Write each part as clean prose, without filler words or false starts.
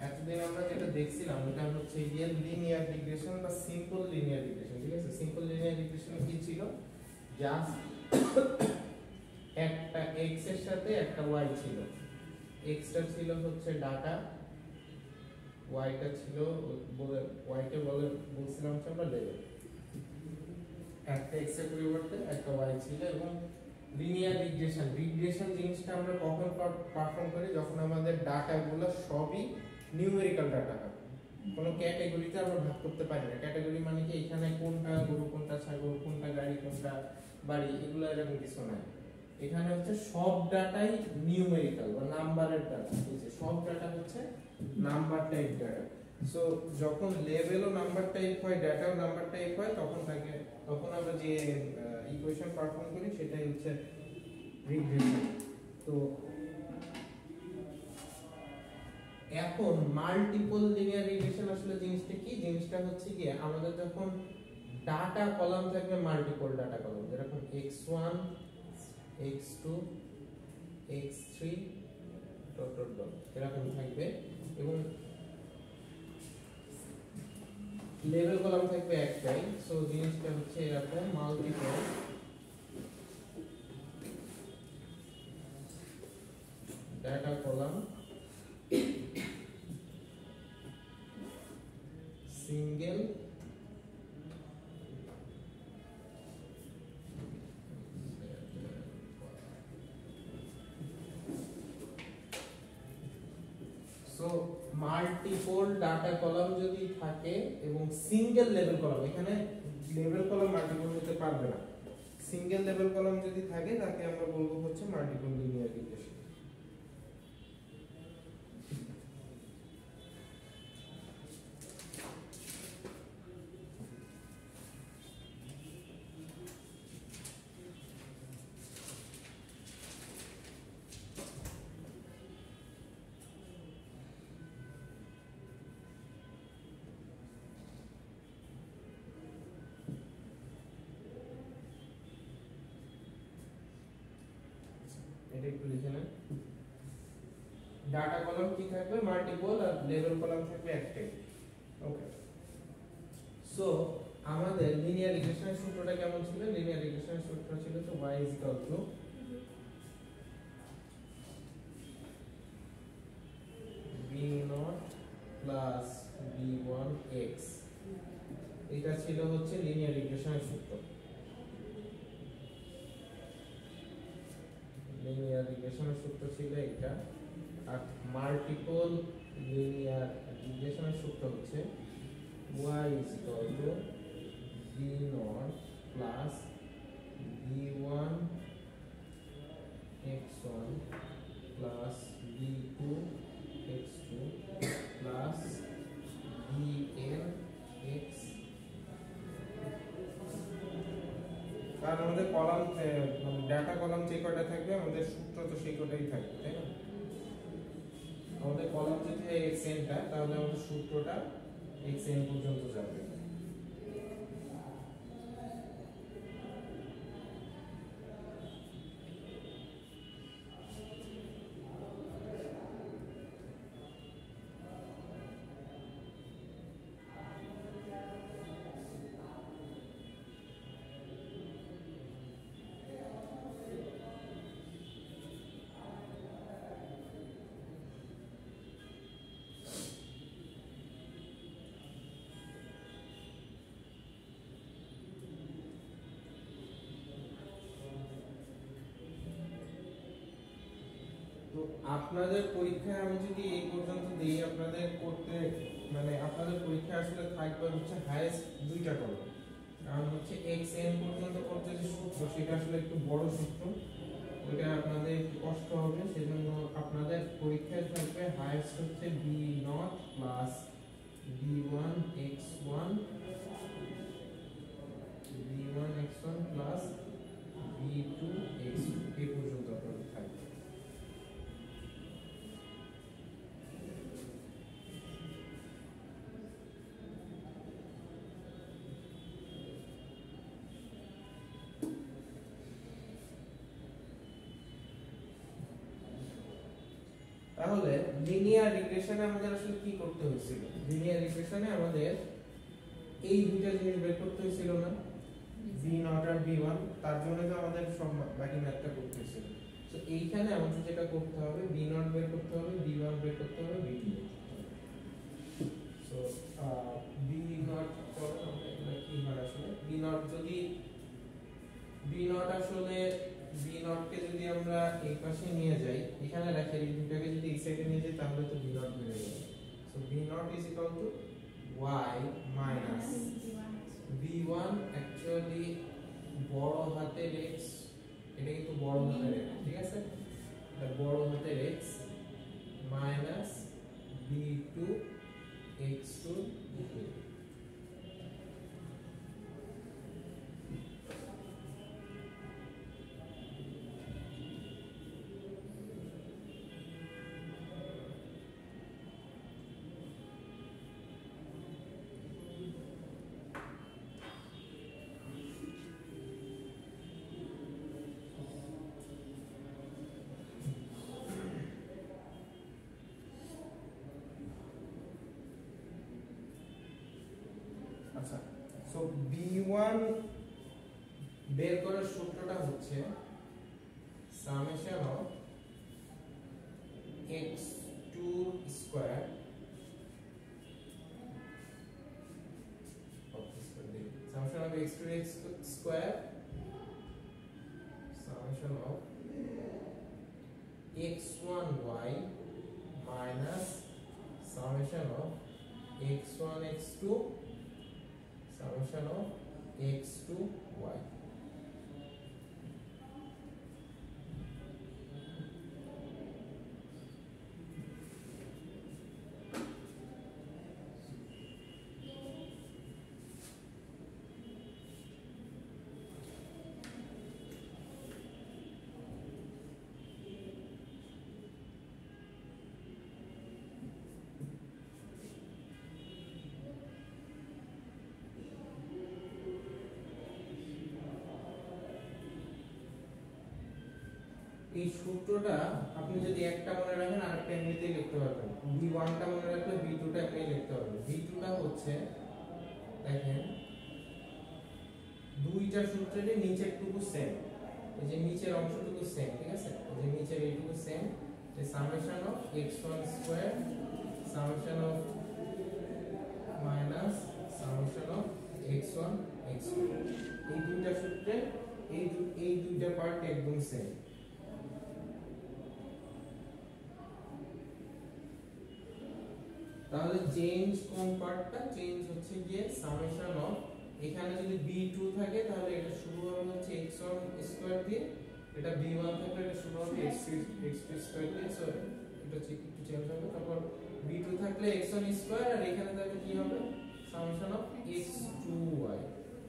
এতদিন আমরা যেটা দেখছিলাম ওটা হচ্ছে গিয়ে লিনিয়ার রিগ্রেশন বা সিম্পল লিনিয়ার রিগ্রেশন। ঠিক আছে, সিম্পল লিনিয়ার রিগ্রেশন কি ছিল, জাস্ট একটা x এর সাথে একটা y ছিল, x টা ছিল হচ্ছে ডাটা, y টা ছিল বলে y কে বলছিলাম হচ্ছে আমরা লেভেল। একটা x এর পরিবর্তে একটা y ছিল। এবং লিনিয়ার রিগ্রেশন জিনিসটা আমরা কখন পারফর্ম করি, যখন আমাদের ডাটাগুলো সবই নিউমেরিক্যাল ডাটা হয়, কোনো ক্যাটাগরিতে আমরা ভাগ করতে পারি না। ক্যাটাগরি মানে কি এখানে কোনটা গরু, কোনটা ছাগল, কোনটা গাড়ি, কোনটা বাড়ি, এগুলো এরকম কিছু নাই। এখানে হচ্ছে সব ডাটাই নিউমেরিক্যাল বা নাম্বারের ডাটা। ঠিক আছে, সব ডাটা হচ্ছে নাম্বার টাইপ ডাটা। সো যখন লেভেলও নাম্বার টাইপ হয়, ডাটাও নাম্বার টাইপ হয়, তখন আমরা যে ইকুয়েশন পারফর্ম করি সেটাই হচ্ছে রিগ্রেশন। তো এখন মাল্টিপল লিনিয়ার রিগ্রেশন আসলে জিনিসটা কি, জিনিসটা হচ্ছে কি আমাদের যখন ডাটা কলাম থাকবে মাল্টিপল ডাটা কলাম, যেরকম x1 x2 x3 dot dot dot এরকম থাকবে, এবং লেভেল কলাম থাকবে একটাই। সো জিনিসটা হচ্ছে এরকম multiple data column single so multiple data column যদি থাকে এবং সিঙ্গেল লেভেল কলাম, এখানে লেভেল কলাম মাল্টিপল হতে পারবে না, সিঙ্গেল লেভেল কলাম যদি থাকে তাকে আমরা বলবো হচ্ছে মাল্টিপল লিনিয়ার রিগ্রেশন। এটা একটু লিখে নেন, ডাটা কলাম কি থাকবে মাল্টিপল, আর লেভেল কলাম থাকবে একটাই। ওকে, সো আমাদের লিনিয়ার রিগ্রেশনের সূত্রটা কেমন ছিল, লিনিয়ার রিগ্রেশনের সূত্র ছিল তো y is equal to b0 plus b1x, এটা ছিল হচ্ছে লিনিয়ার রিগ্রেশনের সূত্র। লিনিয়ার রিগ্রেশনের সূত্র ছিল এটা। আর মাল্টিপল লিনিয়ার রিগ্রেশনের সূত্র হচ্ছে y is equal to b0 plus b1 x1 plus b2 x2 plus bn x, কারণ আমাদের কলাম ডাটা কলাম যে কয়টা থাকবে আমাদের সূত্র তো সেই কয়টাই থাকবে, তাই না? আমাদের কলাম যদি xn টা, তাহলে আমাদের সূত্রটা xn পর্যন্ত যাবে। তো আপনাদের পরীক্ষায় আমি যদি এই পর্যন্ত দিই, আপনাদের করতে মানে আপনাদের পরীক্ষা আসলে থাকবে হচ্ছে হাইয়েস্ট দুইটা কলাম, কারণ হচ্ছে xn পর্যন্ত করতে যে সূত্র সেটা আসলে একটু বড় সূত্র, ওইটা আপনাদের একটু কষ্ট হবে। সেজন্য আপনাদের পরীক্ষায় থাকবে হাইয়েস্ট হচ্ছে b0 plus b1 x1 plus b2 x2 এই পর্যন্ত আপনাদের থাকবে। তাহলে লিনিয়ার রিগ্রেশনে আমাদের আসলে কি করতে হয়েছিল? লিনিয়ার রিগ্রেশনে আমাদের এই দুটো জিনিস বের করতে হয়েছিল না, v0 আর v1, তার জন্য তো আমাদের সব বাকি ম্যাথটা করতে হয়েছিল। সো এইখানে আমাদের যেটা করতে হবে, v0 বের করতে হবে, v1 বের করতে হবে, v2 বের করতে হবে। সো v0 পরে আমরা এটা কি হয় আসলে v0 যদি v0 আসলে v0 কে যদি আমরা এই পাশে নিয়ে যাই, এখানে রাখি, এই দুটাকে যদি এই সাইডে নিয়ে যাই তাহলে তো v0 বের হয়ে যাবে। So v0 is equal to y minus v1 actually বড় হাতের x, এটা কিন্তু বড় হাতের x, ঠিক আছে, এটা বড় হাতের x minus v2 x2 আচ্ছা। সো b1 বের করার সূত্রটা হচ্ছে summation of x2 square summation of x2 square summation of x1y minus summation of x1 x2 summation of x2y. এই সূত্রটা আপনি যদি একটা মনে রাখেন আরেকটা এমনিতেই লিখতে পারবেন। v1 টা মনে রাখলে v2 টা আপনি লিখতে পারবেন। v2 টা হচ্ছে দেখেন দুইটা সূত্রেরই নিচেরটুকু সেম, এই যে নিচের অংশটুকু সেম, ঠিক আছে, এই যে নিচের এইটুকু সেম, যে summation of x1 square summation of minus summation of x1 x2, এই দুইটা সূত্রে এই দুইটা পার্ট একদম সেম। তাহলে চেঞ্জ কোন পার্টটা? চেঞ্জ হচ্ছে গিয়ে সামেশন অফ, এখানে যদি b2 থাকে তাহলে এটা শুরু হবে হচ্ছে x1 স্কয়ার দিয়ে, এটা b1 থাকলে এটা শুরু হবে x2 স্কয়ার দিয়ে। সো এটা একটু চেঞ্জ হবে। তারপর b2 থাকলে x1 স্কয়ার, আর এখানে থাকলে কি হবে সামেশন অফ x2y,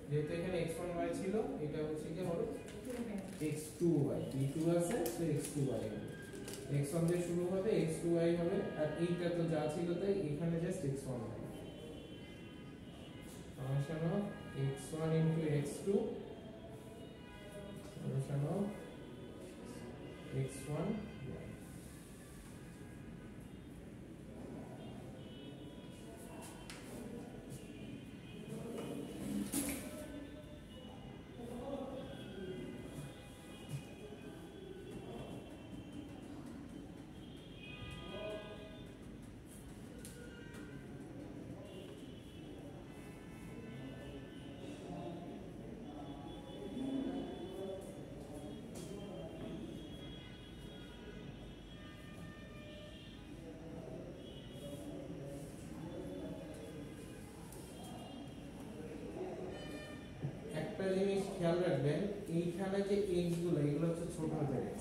যেহেতু এখানে x1y ছিল এটা হচ্ছে কি হবে x2y, b2 আছে তো x2y হবে, x1 দিয়ে শুরু হবে x2y হবে, আর এইটা তো যা ছিল তাই এখানে জাস্ট x1 হবে। Summation of x1 into x2 summation of x1 একটা জিনিস খেয়াল রাখবেন, এইখানে যে x গুলো এগুলো হচ্ছে ছোট হাতের x,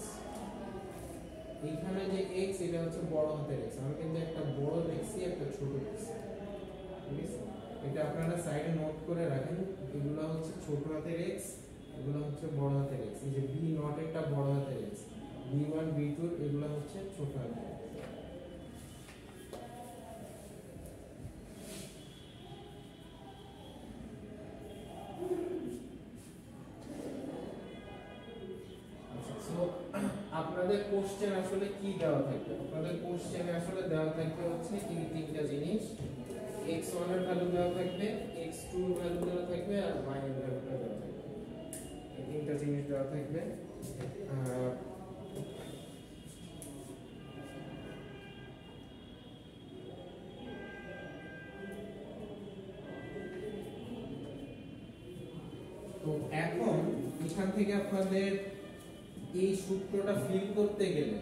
এইখানে যে x এটা হচ্ছে বড় হাতের x, আমি কিন্তু একটা বড় লিখছি একটা ছোট লিখছি, ঠিক আছে, এটা আপনারা সাইডে নোট করে রাখেন, এগুলো হচ্ছে ছোট হাতের x, এগুলো হচ্ছে বড় হাতের x, এই যে b0 একটা বড় হাতের x, b1 b2 এগুলো হচ্ছে ছোট হাতের x। আপনাদের আপনাদের কোশ্চেন আসলে কি দেওয়া থাকবে? আপনাদের কোশ্চেনে আসলে দেওয়া থাকবে হচ্ছে এই তিনটা জিনিস, x1 এর ভ্যালু দেওয়া থাকবে, x2 এর ভ্যালু দেওয়া থাকবে আর y এর ভ্যালুটা দেওয়া থাকবে। এই তিনটা জিনিস দেওয়া থাকবে। তো এখন এখান থেকে আপনাদের এই সূত্রটা ফিল করতে গেলে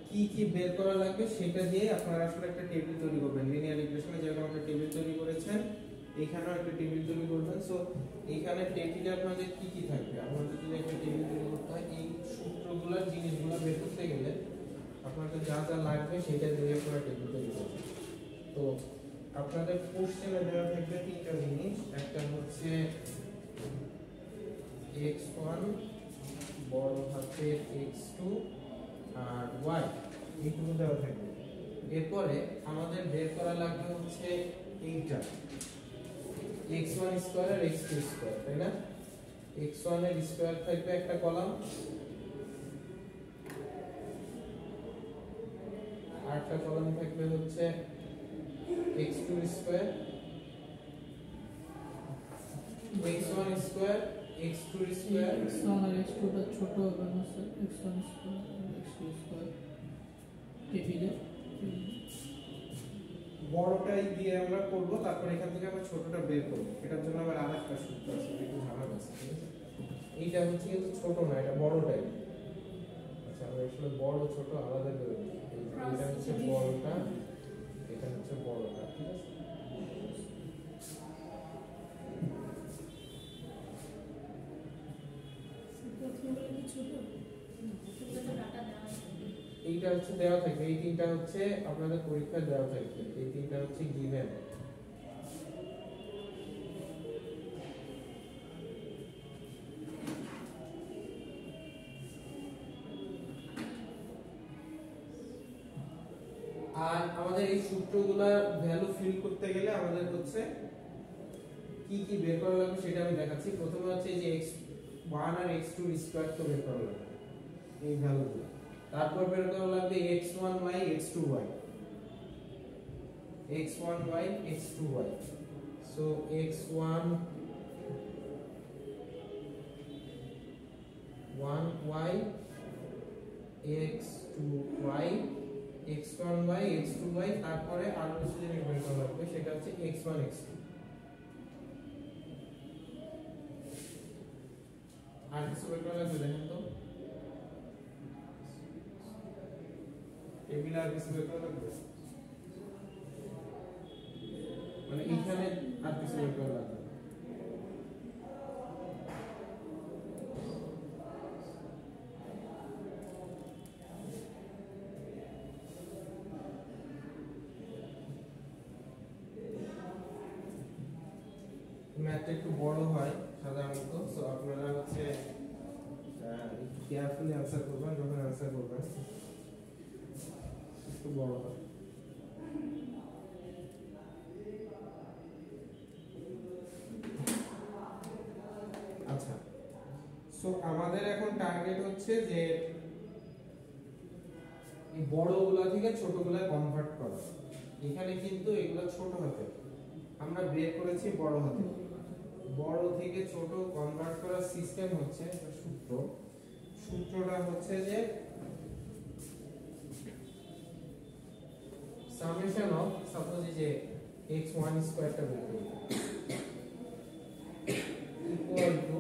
কি কি বের করা লাগবে সেটা দিয়ে আপনারা আসলে একটা টেবিল তৈরি করবেন। লিনিয়ার ইকুয়েশনে যেরকম একটা টেবিল তৈরি করেছেন এখানেও একটা টেবিল তৈরি করবেন। সো এখানে টেবিলে আপনাদের কি কি থাকবে, আপনাদের যদি একটা টেবিল তৈরি করতে হয় এই সূত্রগুলোর জিনিসগুলো বের করতে গেলে আপনাদের যা যা লাগবে সেটা দিয়ে আপনারা টেবিল তৈরি করবেন। তো আপনাদের কোশ্চেনে দেওয়া থাকবে তিনটা জিনিস, একটা হচ্ছে x1 বড় হাতের x2 আর y এইটুকু দেওয়া থাকবে। এরপরে আমাদের বের করা লাগবে হচ্ছে এইটা x1 স্কয়ার আর x2 স্কয়ার, তাই না? x1 এর স্কয়ার থাকবে একটা কলাম, আর একটা কলাম থাকবে হচ্ছে x2 square, x1 square x2 square. x1 আর x2 টা ছোট হবে না স্যার, x1 স্কয়ার আর x2 স্কয়ার টেবিলে বড়টাই দিয়ে আমরা করব, তারপর এখান থেকে আমরা ছোটটা বের করব। এটার জন্য আবার আরেকটা সূত্র আছে, একটু ঝামেলা আছে, ঠিক আছে? এইটা হচ্ছে কিন্তু ছোট না, এটা বড়টাই। আচ্ছা আমরা আসলে বড় ছোট আলাদা করে দিই। এটা হচ্ছে বড়টা, এটা হচ্ছে বড়টা, ঠিক আছে? এইটা হচ্ছে দেওয়া থাকবে, এই তিনটা হচ্ছে আপনাদের পরীক্ষায় দেওয়া থাকবে, এই তিনটা হচ্ছে গিভেন। আর আমাদের এই সূত্রগুলোর ভ্যালু ফিল করতে গেলে আমাদের হচ্ছে কি কি বের করা লাগবে সেটা আমি দেখাচ্ছি। প্রথমে হচ্ছে এই যে x1 আর x2 স্কয়ার তো বের করা লাগবে এই ভ্যালুগুলো। তারপর বের করা লাগবে x1y x2y, x1y x2y। So x1 1y x2y x1y x2y, তারপরে আরো কিছু জিনিস বের করা লাগবে সেটা হচ্ছে x1 x2। আর কিছু বের করা লাগবে দেখেন তো, টেবিলে আর কিছু বের করা লাগবে মানে এখানে আর কিছু বের করা লাগবে। ম্যাথটা একটু বড় হয় সাধারণত, সো আপনারা হচ্ছে কেয়ারফুলি আনসার করবেন, যখন আনসার করবেন একটু বড় হয়। আচ্ছা, সো আমাদের এখন টার্গেট হচ্ছে যে এই বড়গুলা থেকে ছোটগুলা কনভার্ট করা। এখানে কিন্তু এগুলা ছোট হাতে, আমরা বের করেছি বড় হাতে। বড় থেকে ছোট কনভার্ট করার সিস্টেম হচ্ছে সূত্রটা হচ্ছে যে সামেশন অফ, সাপোজ যে x1 স্কয়ারটা বের করি ইকুয়াল টু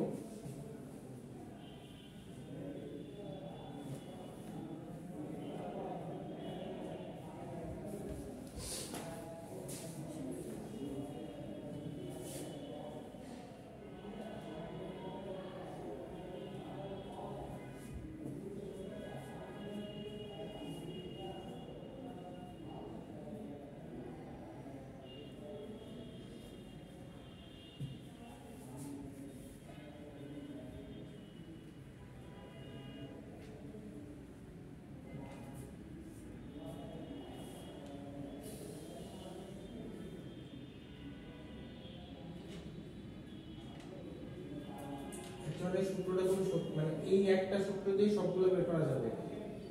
এই সূত্রটা কোনো মানে এই একটা সূত্র দিয়ে সবগুলো বের করা যাবে।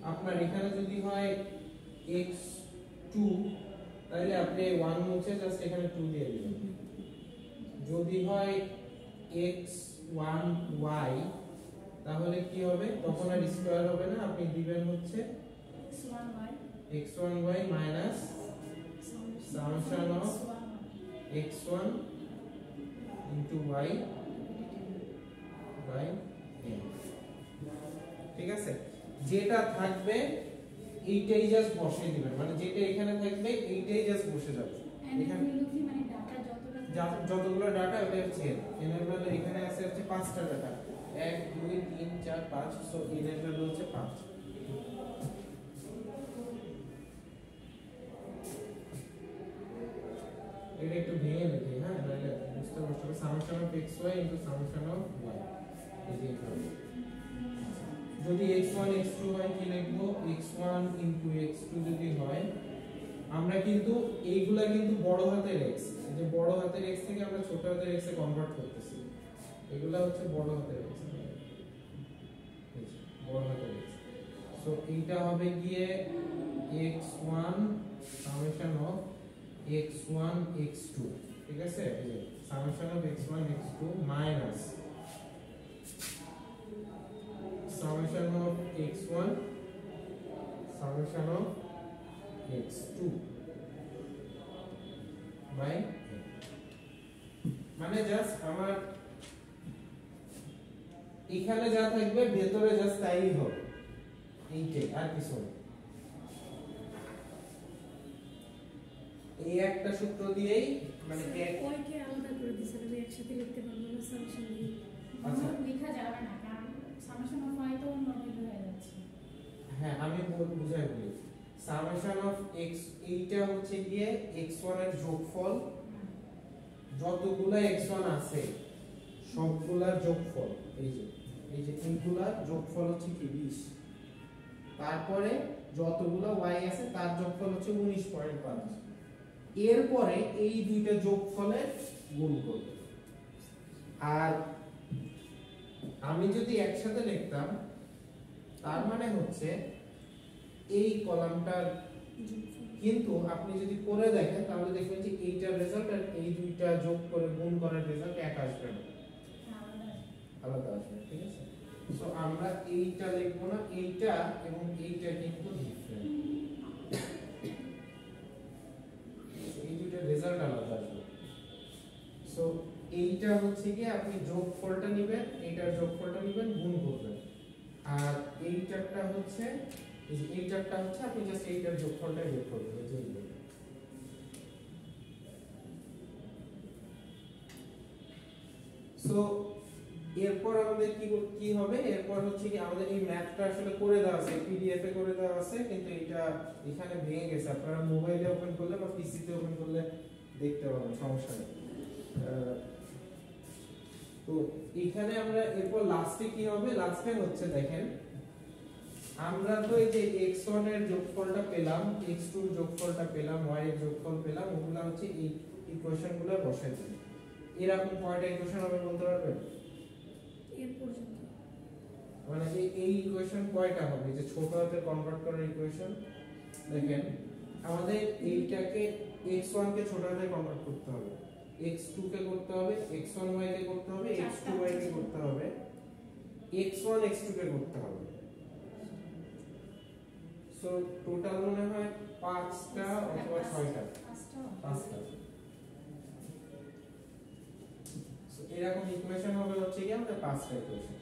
আপনার এখানে যদি হয় x2 তাহলে আপনি 1 মুছে জাস্ট এখানে 2 দিয়ে দিবেন। যদি হয় x1y তাহলে কি হবে, তখন আর স্কয়ার হবে না, আপনি দিবেন হচ্ছে x1y minus summation of x1 into y by n। ঠিক আছে, যেটা থাকবে এইটাই জাস্ট বসিয়ে দিবেন, মানে যেটা এখানে থাকবে এইটাই জাস্ট বসে যাবে। এখানে মানে ডাটা যতগুলো ডাটা ওটা হচ্ছে n এর ভ্যালু এখানে আছে হচ্ছে 5টা ডাটা, 1 2 3 4 5, সো n এর ভ্যালু হচ্ছে 5। এটা একটু ভেঙে লিখি, হ্যাঁ, নাহলে বুঝতে কষ্ট হবে। Summation of xy into summation of y, এই যে এভাবে। যদি x1 x2 হয় কি লিখবো, x1 ইনটু x2 যদি হয়, আমরা কিন্তু এইগুলা কিন্তু বড় হাতের x, এই যে বড় হাতের x থেকে আমরা ছোট হাতের x এ কনভার্ট করতেছি, এগুলা হচ্ছে বড় হাতের x, এই যে বড় হাতের x। সো এইটা হবে গিয়ে x1 summation of x1 x2, ঠিক আছে, এই যে summation of x1 x2 minus summation of x1 summation of x2 by n। মানে জাস্ট আমার এখানে যা থাকবে ভেতরে জাস্ট তাই হবে, এইটাই, আর কিছু না। এই একটা সূত্র দিয়েই মানে ওইকে আলাদা করে দিছি, আমি একসাথে লিখতে পারবো না সামেশন দিয়ে। আচ্ছা লেখা যাবে না, কারণ সামেশন অফ y তো নর্মাল হয়ে যাচ্ছে। হ্যাঁ, আমি বুঝাই বলি। সামেশন অফ x, এইটা হচ্ছে গিয়ে x1 এর যোগফল, যতগুলা x1 আছে সবগুলার যোগফল, এই যে এইগুলার যোগফল হচ্ছে কি 20, তারপরে যতগুলা y আছে তার যোগফল হচ্ছে 19.5, এরপরে এই দুইটা যোগফলের গুণ করব। আর আমি যদি একসাথে লিখতাম তার মানে হচ্ছে এই কলামটার, কিন্তু আপনি যদি করে দেখেন তাহলে দেখবেন যে এইটার রেজাল্ট আর এই দুইটা যোগ করে গুণ করার রেজাল্ট এক আসবে না, আলাদা আসবে। ঠিক আছে, সো আমরা এইটা লিখবো না, এইটা এবং এইটা কিন্তু ডিফারেন্ট, এই দুইটা রেজাল্ট আলাদা আসবে। সো এইটা হচ্ছে কি আপনি যোগফলটা নেবেন, এইটার যোগফলটা নেবেন, গুণ করবেন, আর এইটারটা হচ্ছে এইটারটা হচ্ছে আপনি জাস্ট এইটার যোগফলটা বের করবেন, এই যে এইটা। সো এরপর আমাদের কি হবে, এরপর হচ্ছে কি আমাদের এই ম্যাথটা আসলে করে দেওয়া আছে, পিডিএফ এ করে দেওয়া আছে, কিন্তু এটা এখানে ভেঙে গেছে, আপনারা মোবাইলে ওপেন করলে বা পিসিতে ওপেন করলে দেখতে পাবেন, সমস্যা নেই। তো এখানে আমরা এরপর লাস্টে কি হবে, লাস্টে হচ্ছে দেখেন আমরা তো এই যে x1 এর যোগফলটা পেলাম, x2 এর যোগফলটা পেলাম, y এর যোগফল পেলাম, ওগুলা হচ্ছে এই ইকুয়েশনগুলো বসাই দিই। এরকম কয়টা ইকুয়েশন হবে বলতে পারবেন? এর পর্যন্ত মানে এই ইকুয়েশন কয়টা হবে, যে ছোট হাতে কনভার্ট করার ইকুয়েশন। দেখেন আমাদের এইটাকে x1 কে ছোট হাতে কনভার্ট করতে হবে, x2 কে করতে হবে, x1y কে করতে হবে, x2y কে করতে হবে, x1 x2 কে করতে হবে। সো টোটাল মনে হয় 5টা অথবা 6টা, 5টা। সো এরকম ইকুয়েশন হবে হচ্ছে কি আমাদের 5টা ইকুয়েশন।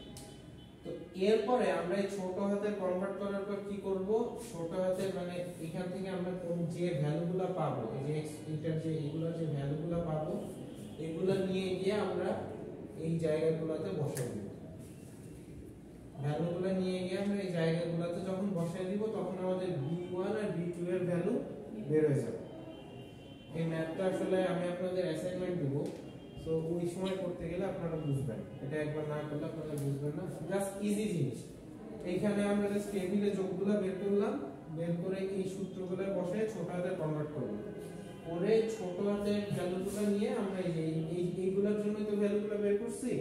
তো এরপরে আমরা এই ছোট হাতে কনভার্ট করার পর কি করব, ছোট হাতে মানে এখান থেকে আমরা কোন যে ভ্যালুগুলো পাবো, এই যে এটার যে এগুলোর যে ভ্যালুগুলো পাবো, এগুলো নিয়ে গিয়ে আমরা এই জায়গাগুলোতে বসাই দেব। ভ্যালুগুলো নিয়ে গিয়ে আমরা এই জায়গাগুলোতে যখন বসাই দিব তখন আমাদের b1 আর b2 এর ভ্যালু বের হয়ে যাবে। এই ম্যাথটা আসলে আমি আপনাদের অ্যাসাইনমেন্ট দেব, সো ওই সময় করতে গেলে আপনারা বুঝবেন, এটা একবার না করলে আপনারা বুঝবেন না। জাস্ট ইজি জিনিস, এইখানে আমরা জাস্ট টেবিলে যোগগুলো বের করলাম, বের করে এই সূত্রগুলো বসায় ছোট হাতে কনভার্ট করব, করে ছোট হাতের ভ্যালুগুলো নিয়ে আমরা এইগুলোর জন্য তো ভ্যালুগুলো বের করছি,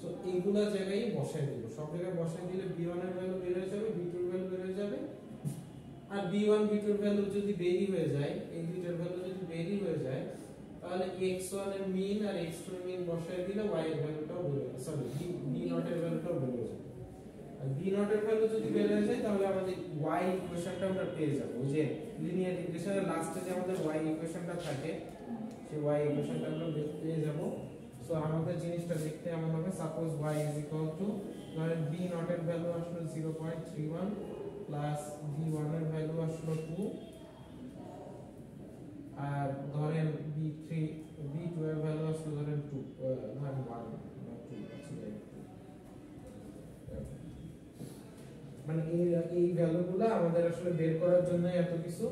সো সো এইগুলা জায়গায় বসাই দিব, সব জায়গায় বসাই দিলে b1 এর ভ্যালু বের হয়ে যাবে, b2 এর ভ্যালু বের হয়ে যাবে। আর b1 b2 এর ভ্যালু যদি বেরি হয়ে যায়, এই দুইটার ভ্যালু যদি বেরি হয়ে যায়, তাহলে x1 এর মিন আর x2 এর মিন বসাই দিলে y এর ভ্যালুটাও বের হবে, সরি b0 এর ভ্যালুটাও বের হয়ে যাবে। আর b0 এর ভ্যালু যদি বের হয়ে যায় তাহলে আমাদের y ইকুয়েশনটা আমরা পেয়ে যাব। ওই যে লিনিয়ার ইকুয়েশনের লাস্টে যে আমাদের y ইকুয়েশনটা থাকে, সেই y ইকুয়েশনটা আমরা পেয়ে যাব। সো আমাদের জিনিসটা দেখতে এমন হবে, suppose y is equal to, ধরেন b0 এর ভ্যালু আসলো 0.31 প্লাস b1 এর ভ্যালু আসলো 2, আর ধরেন b2 এর ভ্যালু আসলো ধরেন 2, ধরেন 1 বা 2 আছে, মানে এই ভ্যালুগুলো আমাদের আসলে বের করার জন্য এত কিছু।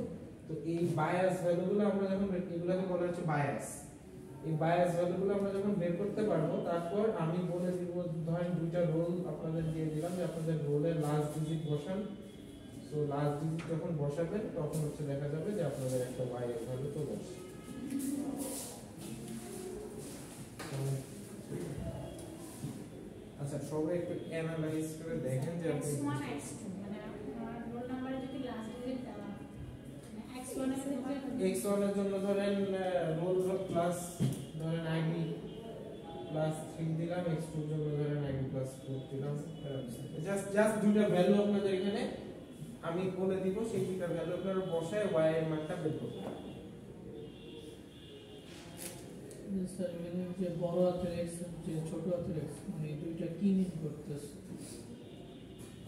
তো এই বায়াস ভ্যালুগুলো আমরা যখন এগুলোকে বলা হচ্ছে বায়াস, এই বায়াস ভ্যালুগুলো আমরা যখন বের করতে পারবো, তারপর আমি বলে দিব, ধরেন দুইটা রোল আপনাদের দিয়ে দিলাম যে আপনাদের রোলের লাস্ট ডিজিট বসান। সো লাস্ট ডিজিট যখন বসাবেন তখন হচ্ছে দেখা যাবে যে আপনাদের একটা y এর ভ্যালু চলে আসছে। আচ্ছা, সবাই একটু অ্যানালাইজ করে দেখেন যে আপনি x1 x2 মানে আমার রোল নাম্বারে যদি লাস্ট ডিজিট দেওয়া মানে x1 এর ক্ষেত্রে x1 এর জন্য ধরেন রোল প্লাস ধরেন id প্লাস 3 দিলাম, x2 এর জন্য ধরেন id প্লাস 4 দিলাম। জাস্ট দুইটা ভ্যালু আপনাদের এখানে আমি বলে দিব, সেই দুইটা ভ্যালু আপনারা বসায় y এর মানটা বের করতে হবে। স্যার এখানে যে বড় হাতের x যে ছোট হাতের x, মানে এই দুইটা কি মিন করতেছে?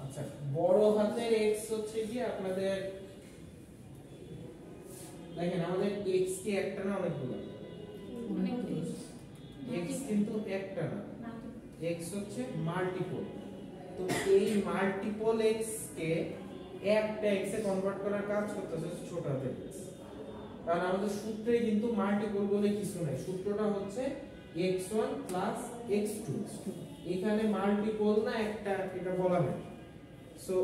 আচ্ছা, বড় হাতের x হচ্ছে কি আপনাদের, দেখেন আমাদের x কি একটা না অনেকগুলো? x কিন্তু একটা না, x হচ্ছে মাল্টিপল। তো এই মাল্টিপল x কে একটা x এ কনভার্ট করার কাজ করতেছে ছোট হাতের x। কারণ আমাদের সূত্রে কিন্তু মাল্টিপল বলে কিছু নাই, সূত্রটা হচ্ছে x1 প্লাস x2। এখানে মাল্টিপল না একটা, এটা বলা নেই। সো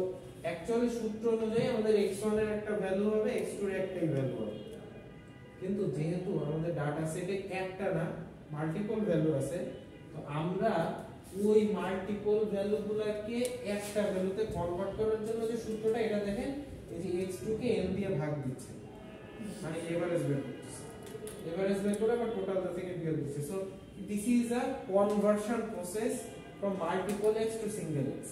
অ্যাকচুয়ালি সূত্র অনুযায়ী আমাদের x1 এর একটা ভ্যালু হবে, x2 এর একটাই ভ্যালু হবে। কিন্তু যেহেতু আমাদের ডাটা সেটে একটা না মাল্টিপল ভ্যালু আছে, তো আমরা ওই মাল্টিপল ভ্যালুগুলোকে একটা ভ্যালুতে কনভার্ট করার জন্য যে সূত্রটা, এটা দেখেন এই যে x2 কে n দিয়ে ভাগ দিচ্ছে, মানে এভারেজ বের করতেছে, এভারেজ বের করে আবার টোটালটা থেকে বিয়োগ দিচ্ছে। So this is a conversion process from multiple x to single x।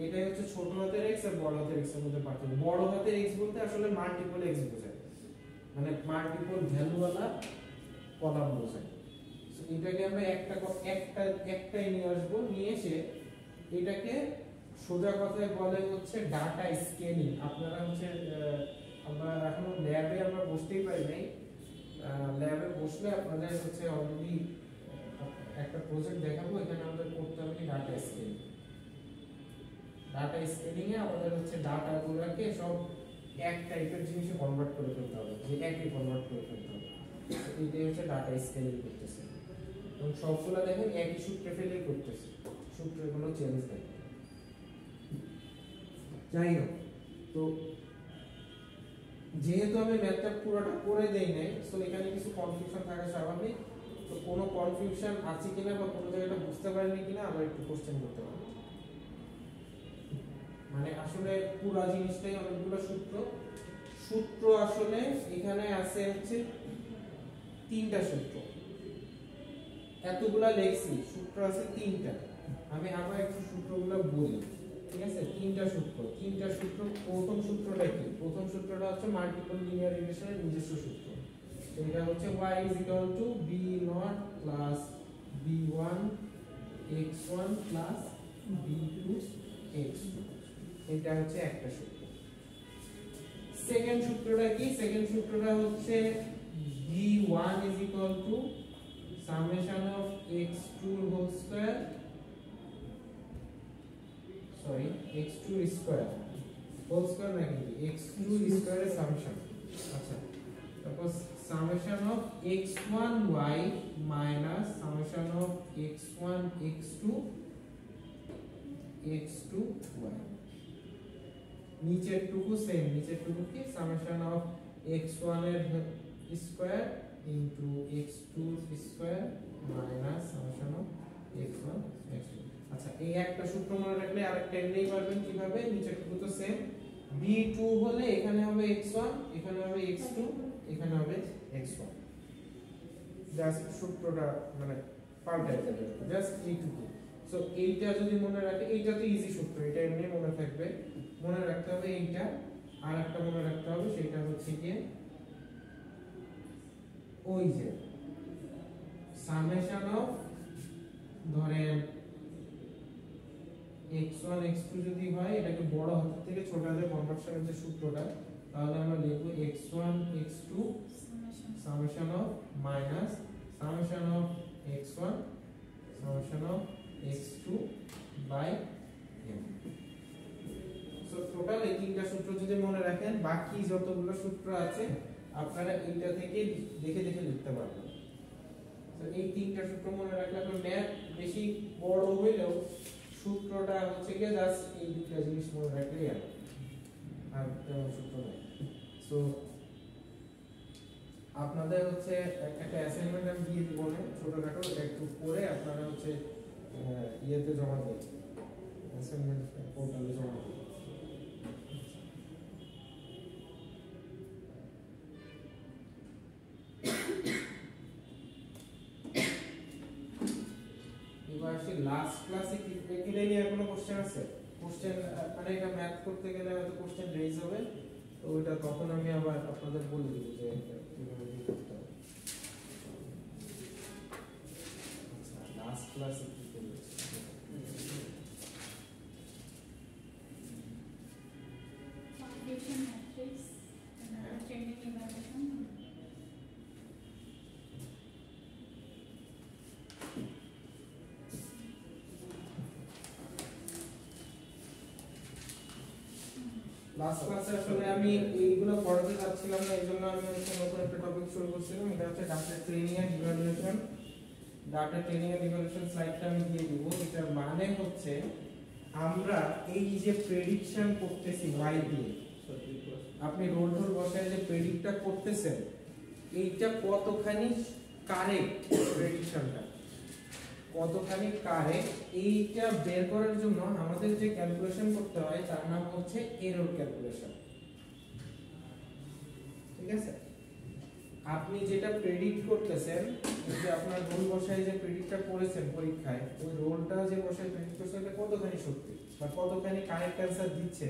এটাই হচ্ছে ছোট হাতের x আর বড় হাতের x এর মধ্যে পার্থক্য। বড় হাতের x বলতে আসলে মাল্টিপল x বোঝায়, মানে মাল্টিপল ভ্যালুওয়ালা কলাম বোঝায়। সো এটাকে আমরা একটাই নিয়ে আসবো, নিয়ে এসে এটাকে সোজা কথায় বলে হচ্ছে ডাটা স্কেলিং। আপনারা হচ্ছে আমরা এখনো ল্যাবে আমরা বসতেই পারি নাই, ল্যাবে বসলে আপনাদের হচ্ছে অলরেডি একটা প্রজেক্ট দেখাবো, এখানে আমাদের করতে হবে ডাটা স্কেলিং। ডাটা স্কেলিং এ আমাদের হচ্ছে ডাটাগুলোকে সব এক টাইপের জিনিসে কনভার্ট করে ফেলতে হবে, যে একই কনভার্ট করে ফেলতে হবে। এইটাই হচ্ছে ডাটা স্কেলিং করতেছে, এবং সবগুলো দেখেন একই সূত্রে ফেলেই করতেছে, সূত্রের কোনো চেঞ্জ নেই। যাই হোক, তো যেহেতু আমি ম্যাথটা পুরোটা করে দেই নাই, সো এখানে কিছু কনফিউশন থাকা স্বাভাবিক। তো কোনো কনফিউশন আছে কিনা বা কোনো জায়গাটা বুঝতে পারেনি কিনা আবার একটু কোশ্চেন করতে পারেন। মানে আসলে পুরো জিনিসটাই অনেকগুলো সূত্র আসলে এখানে আছে হচ্ছে 3টা সূত্র, এতগুলা লেখছি, সূত্র আছে 3টা। আমি আবার একটু সূত্রগুলো বলি, ঠিক আছে? 3টা সূত্র। প্রথম সূত্রটা কি? প্রথম সূত্রটা হচ্ছে মাল্টিপল লিনিয়ার রিলেশনের নিজস্ব সূত্র। এটা হচ্ছে y b0 plus b1 x1 plus b2 x2। এটা হচ্ছে একটা সূত্র। সেকেন্ড সূত্রটা কি? সেকেন্ড সূত্রটা হচ্ছে b1 summation of x2 whole square, sorry x2 square whole square না কিন্তু x2 square এর সামেশন। আচ্ছা, তারপর summation of x1y minus summation of x1 x2 x2y। নিচের টুকু সেম, নিচের টুকু কি? summation of x1 এর square into x2 square minus summation of x1 x2। আচ্ছা এই একটা সূত্র মনে রাখলে আরেকটা এমনিই পারবেন কিভাবে, নিচেরটুকু তো সেম। b2 হলে এখানে হবে x1, এখানে হবে x2, এখানে হবে x1। জাস্ট সূত্রটা মানে পাল্টাই যাবে, জাস্ট এইটুকু। সো এইটা যদি মনে রাখে, এইটা তো ইজি সূত্র, এটা এমনি মনে থাকবে। মনে রাখতে হবে এইটা, আর একটা মনে রাখতে হবে, সেটা হচ্ছে কি ওই যে সামেশন অফ ধরেন x1 x2 যদি হয়, এটাকে বড় হাতের থেকে ছোট হাতে কনভার্সনের যে সূত্রটা, তাহলে আমরা লিখব x1 x2 summation of minus summation of x1 summation of x2 by m। So total এই তিনটা সূত্র যদি মনে রাখেন, বাকি যতগুলো সূত্র আছে আপনারা এইটা থেকে দেখে দেখে লিখতে পারবেন। তো এই তিনটা সূত্র মনে রাখলে আপনার ম্যাথ বেশি বড় হইলেও সূত্রটা হচ্ছে কি জাস্ট এই দুটো জিনিস মনে রাখলেই হবে, আর তেমন সূত্র নাই। সো আপনাদের হচ্ছে একটা অ্যাসাইনমেন্ট আমি দিয়ে দিব না, ছোটখাটো, এটা একটু করে আপনারা হচ্ছে ইয়েতে জমা দেবেন, অ্যাসাইনমেন্ট পোর্টালে জমা দেবেন। লাস্ট ক্লাসে কি এটা নিয়ে কোনো কোশ্চেন আছে? কোশ্চেন মানে এটা ম্যাথ করতে গেলে হয়তো কোশ্চেন রেজ হবে, তো ওইটা তখন আমি আবার আপনাদের বলে দিব যে কিভাবে কি করতে হবে। আচ্ছা লাস্ট ক্লাসে কি করেছি? Foundation matrix and training evaluation। Last ক্লাসে আসলে আমি এইগুলো পড়াতে যাচ্ছিলাম না, এইজন্য আমি হচ্ছে নতুন একটা টপিক শুরু করছিলাম, এটা হচ্ছে data training and evaluation. Data training and evaluation স্লাইডটা আমি দিয়ে দিব। এটার মানে হচ্ছে আমরা এই যে প্রেডিকশন করতেছি y দিয়ে, আপনি রোল টোল বসায় যে প্রেডিক্টটা করতেছেন, এইটা কতখানি কারেক্ট, প্রেডিকশনটা কতখানি কারেক্ট, এইটা বের করার জন্য আমাদের যে ক্যালকুলেশন করতে হয় তার নাম হচ্ছে এরর ক্যালকুলেশন। ঠিক আছে, আপনি যেটা প্রেডিক্ট করতেছেন, যে আপনার রোল বসায় যে প্রেডিক্টটা করেছেন পরীক্ষায়, ওই রোলটা যে বসায় প্রেডিক্ট করছেন এটা কতখানি সত্যি বা কতখানি কারেক্ট অ্যানসার দিচ্ছে।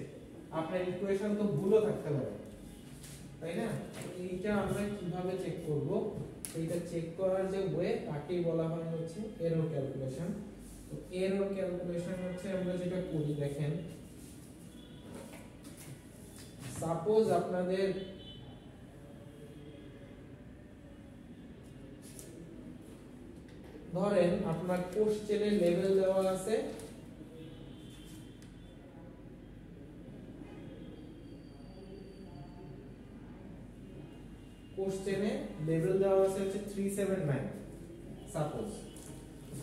আপনার ইকুয়েশন তো ভুলও থাকতে পারে, তাই না? এইটা আমরা কিভাবে চেক করব? এইটা চেক করার যে ওয়ে তাকেই বলা হয় হচ্ছে এরর ক্যালকুলেশন। তো এরর ক্যালকুলেশন হচ্ছে আমরা যেটা করি, দেখেন সাপোজ আপনাদের ধরেন আপনার কোশ্চেনের লেভেল দেওয়া আছে কোশ্চেনে লেভেল দেওয়া আছে হচ্ছে 379 সাপোজ,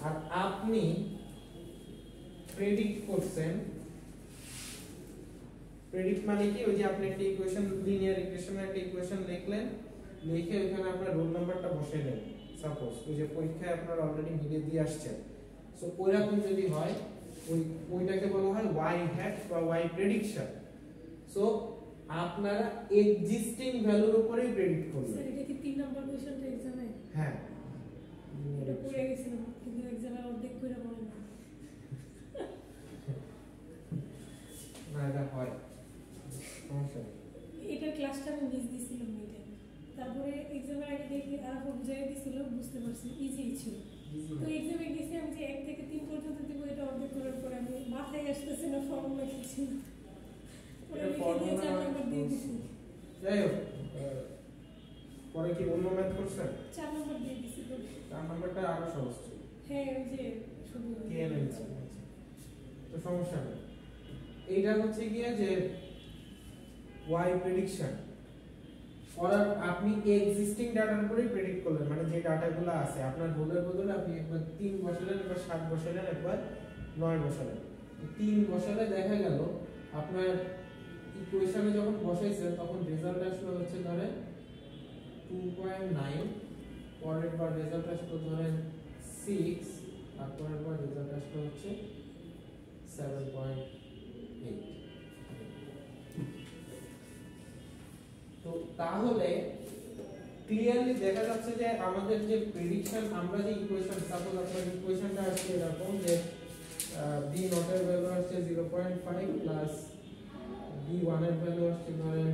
আর আপনি প্রেডিক্ট করছেন। প্রেডিক্ট মানে কি? ওই যে আপনি একটা ইকুয়েশন, লিনিয়ার ইকুয়েশনের একটা ইকুয়েশন লিখলেন, লিখে ওখানে আপনার রোল নাম্বারটা বসাইলেন সাপোজ, ওই যে পরীক্ষায় আপনারা অলরেডি মিলে দিয়ে আসছেন। সো ওইরকম যদি হয়, ওইটাকে বলা হয় y হ্যাট বা y প্রেডিকশন। সো আপনারা এক্সিস্টিং ভ্যালুর উপরেই প্রেডিক্ট করবেন। স্যার এটা কি 3 নাম্বার কোশ্চেনটা एग्जाम-এ? হ্যাঁ, এটা পড়ে গেছিল কিন্তু एग्जाम-এ অর্ধেক কইরা পড়ে না। না এটা হয় সমস্যা নেই। এটা ক্লাসটা আমি মিস দিছিলাম এটা। তারপরে एग्जाम-এর আগে দেখি আর বুঝাই দিছিল, বুঝতে পারছি, ইজি ছিল। তো एग्जाम-এ গেছি আমি যে 1 থেকে 3 পর্যন্ত দিব, এটা অর্ধেক করার পরে আমি মাথায় আসতেছে না ফর্মুলা কি ছিল। পরে লিখে 4 নাম্বার দিয়ে দিছি। যাই হোক, পরে কি অন্য ম্যাথ করছেন? 4 নাম্বার দিয়ে দিছি পরে। 4 নাম্বারটা আরো সহজ ছিল। হ্যাঁ ওই যে শুধু কেএনএল ছিল, তো সমস্যা নেই। এইটা হচ্ছে গিয়ে যে y প্রেডিকশন করার, আপনি এক্সিস্টিং ডাটার উপরেই প্রেডিক্ট করলেন, মানে যে ডাটাগুলো আছে আপনার রোলের বদলে আপনি একবার 3 বসালেন, একবার 7 বসালেন, একবার 9 বসালেন। 3 বসালে দেখা গেল আপনার ইকুয়েশনে যখন বসাইছেন তখন রেজাল্ট আসলো হচ্ছে ধরেন 2.9 পরের বার রেজাল্ট আসলো ধরেন 6, আর পরের বার রেজাল্ট আসলো হচ্ছে 7.8। তো তাহলে ক্লিয়ারলি দেখা যাচ্ছে যে আমাদের যে প্রেডিকশন, আমরা যে ইকুয়েশন, সাপোজ আপনার ইকুয়েশনটা আসছে এরকম যে b নট এর ভ্যালু আসছে 0.5 প্লাস b1 এর ভ্যালু আসছে ধরেন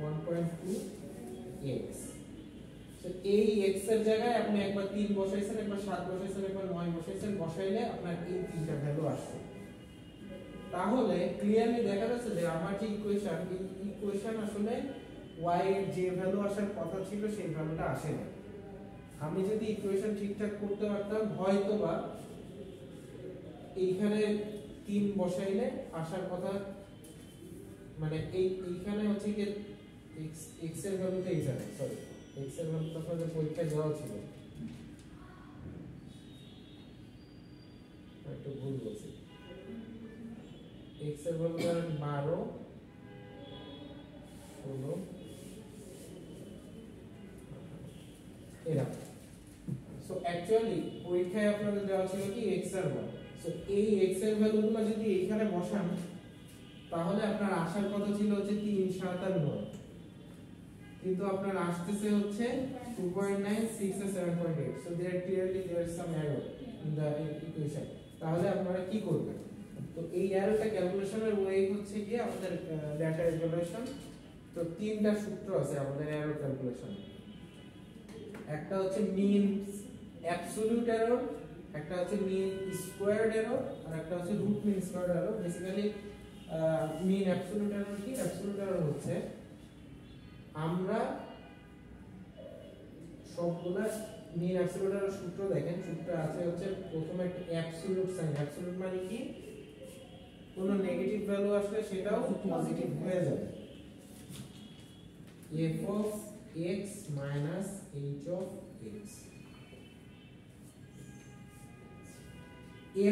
1.2x। তো এই x এর জায়গায় আপনি একবার 3 বসাইছেন, একবার 7 বসাইছেন, একবার 9 বসাইছেন, বসাইলে আপনার এই তিনটা ভ্যালু আসছে। তাহলে ক্লিয়ারলি দেখা যাচ্ছে যে আমার যে ইকুয়েশন, এই ইকুয়েশন আসলে y এর যে ভ্যালু আসার কথা ছিল সেই ভ্যালুটা আসে না। আমি যদি ইকুয়েশন ঠিকঠাক করতে পারতাম হয়তোবা এইখানে 3 বসাইলে আসার কথা, মানে এইখানে হচ্ছে কি x এর ভ্যালুটা এইখানে, সরি x এর ভ্যালু তো আপনাদের পরীক্ষায় দেওয়া ছিল, একটু ভুল বলছি, x এর ভ্যালু ধরেন 12, 16 এরকম। সো অ্যাকচুয়ালি পরীক্ষায় আপনাদের দেওয়া ছিল কি x এর মান। সো এই x এর ভ্যালুগুলো যদি এইখানে বসান তাহলে আপনার আসার কথা ছিল হচ্ছে 3, 7 আর 9, কিন্তু আপনার আসতেছে হচ্ছে 2.9, 6 আর 7.8। So there clearly there is some error in the equation. তাহলে আপনারা কি করবেন? তো এই এররটা ক্যালকুলেশনের ওয়ে হচ্ছে কি আমাদের ডেটা ইভ্যালুয়েশন। তো তিনটা সূত্র আছে আমাদের এরর ক্যালকুলেশন। একটা হচ্ছে মিন অ্যাবসলিউট এরর, একটা হচ্ছে মিন স্কয়ার্ড এরর, আর একটা হচ্ছে root mean squared error. Basically mean absolute error কি? অ্যাবসলিউট এরর হচ্ছে আমরা সবগুলা মিন অ্যাবসলিউট এরর সূত্র দেখেন, সূত্র আছে হচ্ছে প্রথমে একটা অ্যাবসলিউট সাইন। অ্যাবসলিউট মানে কি? কোনো নেগেটিভ ভ্যালু আসলে সেটাও পজিটিভ হয়ে যাবে। f of x minus h of x,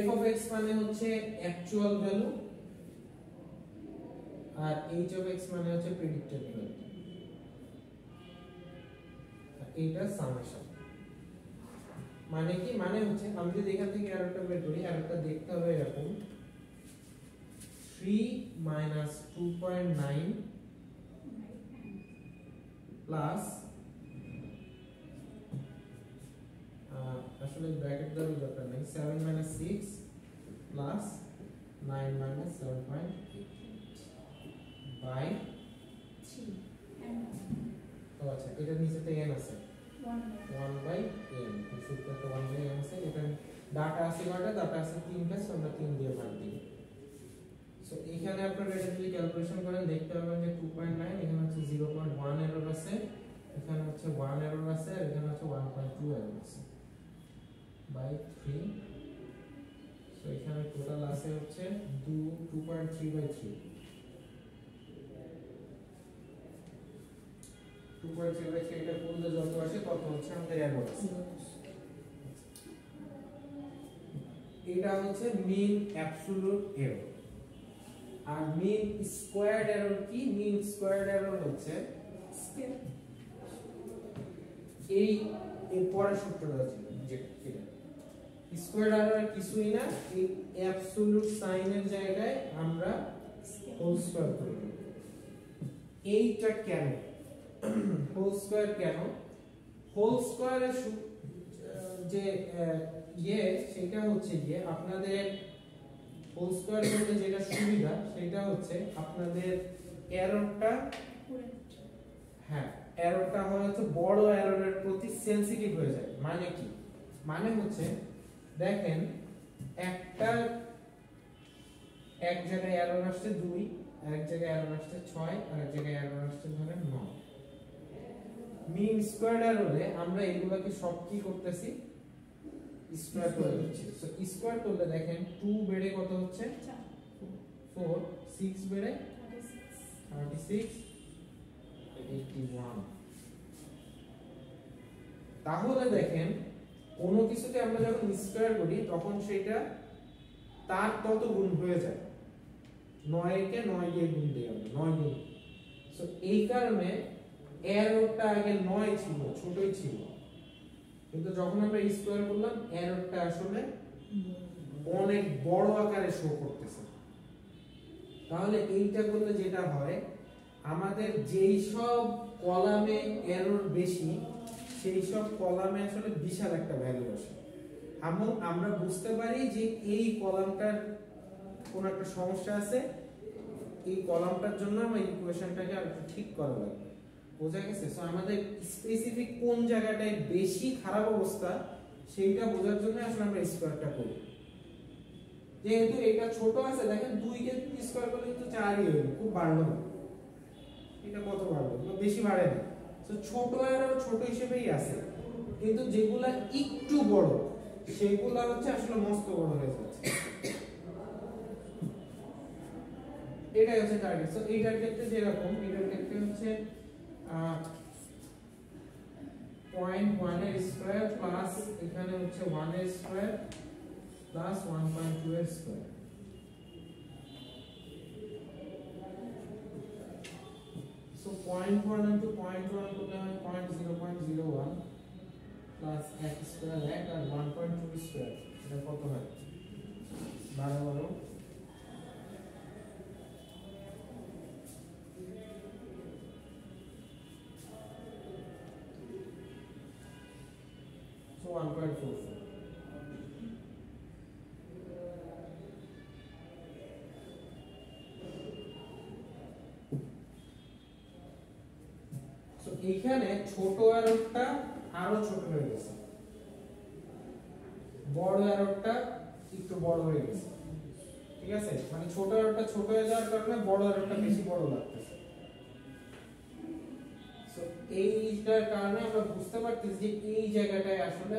f of x মানে হচ্ছে অ্যাকচুয়াল ভ্যালু আর h of x মানে হচ্ছে প্রেডিক্টেড ভ্যালু। এটা সামেশন মানে কি? মানে হচ্ছে আমি যদি এখান থেকে এররটা বের করি, এররটা দেখতে হবে এরকম 3 minus 2.9 প্লাস আসলে ব্র্যাকেট দেওয়ার দরকার নেই, 7 minus 6 প্লাস 9 minus 7.8 বাই 3 তো আচ্ছা এটা নিচেতে n আছে 1 বাই n। এই সূত্রটা 1 বাই n আছে। এটা ডাটা আছে কয়টা? ডাটা আছে 3টা, সো আমরা 3 দিয়ে ভাগ দিই। সো এখানে আপনারা এটা যদি ক্যালকুলেশন করেন দেখতে পাবেন যে 2.9, এখানে হচ্ছে 0.1 এরর আছে, এখানে হচ্ছে 1 এরর আছে, আর এখানে হচ্ছে 1.2 এরর আছে বাই 3। সো এখানে টোটাল আছে হচ্ছে 2.3 বাই 3, 2.3 বাই 3 এটা করলে যত আসে তত হচ্ছে আমাদের এরর আছে। এটা হচ্ছে মিন অ্যাবসলিউট এরর। আর মিন স্কয়ার্ড এরর কি? মিন স্কয়ার্ড এরর হচ্ছে এই পরের সূত্রটা ছিল যেটা এটা স্কয়ার্ড এরর কিছুই না, এই অ্যাবসলিউট সাইনের জায়গায় আমরা হোল স্কয়ার করে দেব। এইটা কেন হোল স্কয়ার? কেন হোল স্কয়ারের যে সেটা হচ্ছে গিয়ে আপনাদের হোল স্কয়ার করতে যেটা সুবিধা সেটা হচ্ছে আপনাদের এররটা, হ্যাঁ এররটা হচ্ছে বড় এররের প্রতি সেনসিটিভ হয়ে যায়। মানে কি? মানে হচ্ছে দেখেন একটা এক জায়গায় এরর আসছে 2, আরেক জায়গায় এরর আসছে 6, আরেক জায়গায় এরর আসছে ধরেন 9। মিন স্কয়ার্ড এররে আমরা এগুলোকে সব কি করতেছি? স্কয়ার করে দিচ্ছি। সো স্কয়ার করলে দেখেন 2 বেড়ে কত হচ্ছে? 4, 6 বেড়ে 36, 81। তাহলে দেখেন কোনো কিছুকে আমরা যখন স্কয়ার করি তখন সেটা তার তত গুণ হয়ে যায়। 9 কে 9 দিয়ে গুণ দিই আমরা, 9 গুণ। সো এই কারণে এররটা আগে 9 ছিল, ছোটই ছিল, কিন্তু যখন আমরা স্কোয়ার করলাম এররটা আসলে অনেক বড় আকারে শো করতেছে। তাহলে এইটা করলে যেটা হয়, আমাদের যেই সব কলামে এরর বেশি সেই সব কলামে আসলে বিশাল একটা ভ্যালু আসে। আমরা বুঝতে পারি যে এই কলামটার কোন একটা সমস্যা আছে, এই কলামটার জন্য আমরা ইকুয়েশনটাকে আর ঠিক করা লাগবে। বোঝা গেছে? সো আমাদের স্পেসিফিক কোন জায়গাটায় বেশি খারাপ অবস্থা সেইটা বোঝার জন্য আসলে আমরা স্কোয়ারটা করি। যেহেতু এটা ছোট আছে, দেখেন 2 কে স্কোয়ার করলে কিন্তু 4ই হলো, খুব বাড়লো না। এটা কত বাড়লো? বেশি বাড়ে না। সো ছোট এরর ছোট হিসেবেই আছে, কিন্তু যেগুলা একটু বড় সেগুলা হচ্ছে আসলে মস্ত বড় হয়ে যাচ্ছে। এটাই হচ্ছে টার্গেট। সো এইটার ক্ষেত্রে যেরকম, এটার ক্ষেত্রে হচ্ছে 0.1 এর স্কয়ার প্লাস এখানে হচ্ছে 1 এর স্কয়ার প্লাস 1.2 এর স্কয়ার। সো 0.1 into 0.1 করলে হয় 0.01 প্লাস x স্কয়ার 1 আর 1.2 স্কয়ার, এটা কত হয়? 12 So 1.44. So এইখানে ছোট এররটা আরো ছোট হয়ে গেছে, বড় এররটা একটু বড় হয়ে গেছে। ঠিক আছে, মানে ছোট এররটা ছোট হয়ে যাওয়ার কারণে বড় এররটা বেশি বড় লাগতেছে। সো এইটার কারণে আমরা বুঝতে পারতেছি যে এই জায়গাটায় আসলে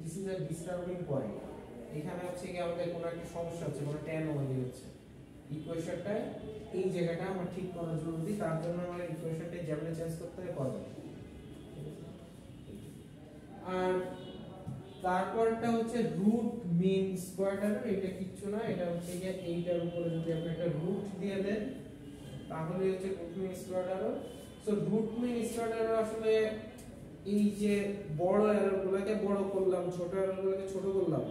this is a disturbing point. এখানে হচ্ছে কি আমাদের কোনো একটা সমস্যা হচ্ছে, কোনো ট্যান ওভারলি হচ্ছে। ইকুয়েশনটা এই জায়গাটা আমরা ঠিক করা জরুরি, তার জন্য আমরা ইকুয়েশনটা যেমন চেঞ্জ করতে হয় করব। আর তারপরটা হচ্ছে রুট মিন স্কয়ার এরর। এটা কিচ্ছু না, এটা হচ্ছে যে এইটার উপরে যদি আপনি একটা রুট দিয়ে দেন তাহলে হচ্ছে root mean square error. So root mean square error আসলে এই যে বড় এররগুলোকে বড় করলাম, ছোট এররগুলোকে ছোট করলাম,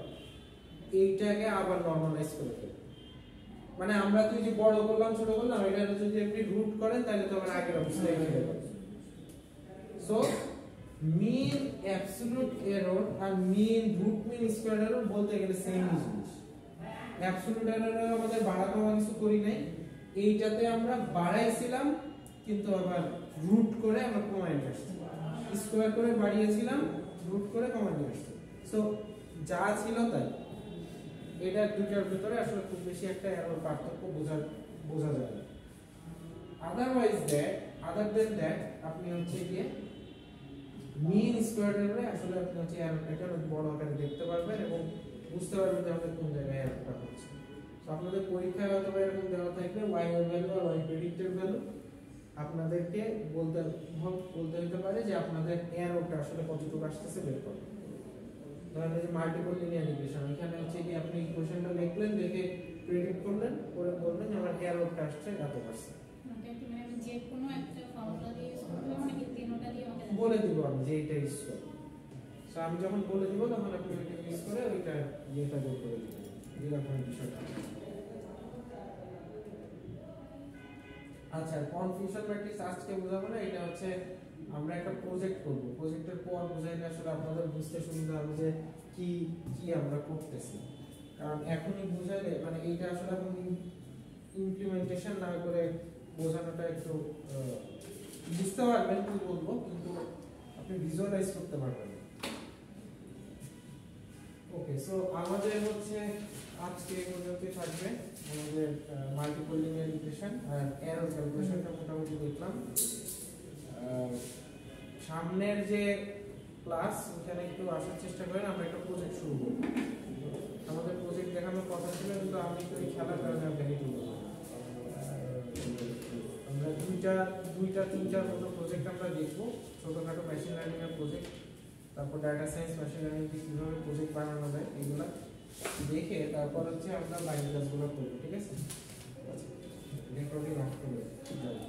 এইটাকে আবার নরমালাইজ করে ফেললাম। মানে আমরা তো যে বড় করলাম ছোট করলাম, এটা যদি আপনি রুট করেন তাহলে তো আবার আগের অবস্থায় ফিরে যাবে। সো মিন অ্যাবসলিউট এরর আর মিন রুট মিন স্কয়ার এরর বলতে গেলে সেম জিনিস। অ্যাবসলিউট এররে আমাদের বাড়া কমা কিছু করি নাই, এইটাতে আমরা বাড়াইছিলাম কিন্তু আবার রুট করে আমরা কমাই নিয়ে আসছি, স্কয়ার করে বাড়িয়েছিলাম, রুট করে কমাই নিয়ে আসছি। সো যা ছিল তাই। এটা দুটার ভিতরে আসলে খুব বেশি একটা এরর পার্থক্য বোঝা যায় না। আদার দেন দ্যাট আপনি হচ্ছে গিয়ে মিন স্কয়ার এররে আসলে আপনি হচ্ছে এররটাকে অনেক বড় আকারে দেখতে পারবেন এবং বুঝতে পারবেন যে আমাদের কোন জায়গায় এররটা হচ্ছে। তো আপনাদের পরীক্ষায় হয়তো এরকম দেওয়া থাকবে y এর ভ্যালু আর y প্রেডিক্টেড ভ্যালু, আপনাদেরকে বলতে হতে পারে যে আপনাদের এররটা আসলে কতটুকু আসতেছে বের করুন। ধরেন এই যে মাল্টিপল লিনিয়ার ইকুয়েশন, এখানে হচ্ছে কি আপনি ইকুয়েশনটা লিখলেন, লিখে প্রেডিক্ট করলেন, করে বললেন যে আমার এররটা আসছে এত%। মানে আমি যে কোনো একটা ফর্মুলা দিয়ে মানে কি তিনটা দিয়ে আমাকে বলে দিব আমি যে এটা ইউজ করব। সো আমি যখন বলে দিব তখন আপনি ওইটা ইউজ করে ওইটা ইয়েটা বের করে দিবেন, এরকম বিষয়টা। আচ্ছা, কনফিউশন ম্যাট্রিক্স আজকে বোঝাবো না, এটা হচ্ছে আমরা একটা প্রজেক্ট করব। প্রজেক্টের পর বুঝাইলে আসলে আপনাদের বুঝতে সুবিধা হবে যে কি কি আমরা করতেছি। কারণ এখনই বুঝাইলে মানে এইটা আসলে এখন ইমপ্লিমেন্টেশন না করে বোঝানোটা একটু বুঝতে পারবেন কি বলবো, কিন্তু আপনি ভিজুয়ালাইজ করতে পারবেন। ওকে, সো আমাদের হচ্ছে আজকে পর্যন্তই থাকবে আমাদের মাল্টিপল লিনিয়ার ইকুয়েশন আর এরর ক্যালকুলেশনটা মোটামুটি দেখলাম। সামনের যে ক্লাস ওখানে একটু আসার চেষ্টা করেন, আমরা একটা প্রজেক্ট শুরু করব। আমাদের প্রজেক্ট দেখানোর কথা ছিল কিন্তু আমি তো এই খেলার কারণে আপনাকে বলবো আমরা দুইটা তিনটার মতো প্রজেক্ট আমরা দেখবো, ছোটখাটো মেশিন লার্নিং এর প্রজেক্ট, তারপর ডাটা সায়েন্স মেশিন লার্নিং দিয়ে কিভাবে প্রজেক্ট বানানো যায় এগুলো দেখে তারপর হচ্ছে আমরা লাইন ক্লাসগুলো করবো। ঠিক আছে, রেকর্ডিং অফ করে যাবো।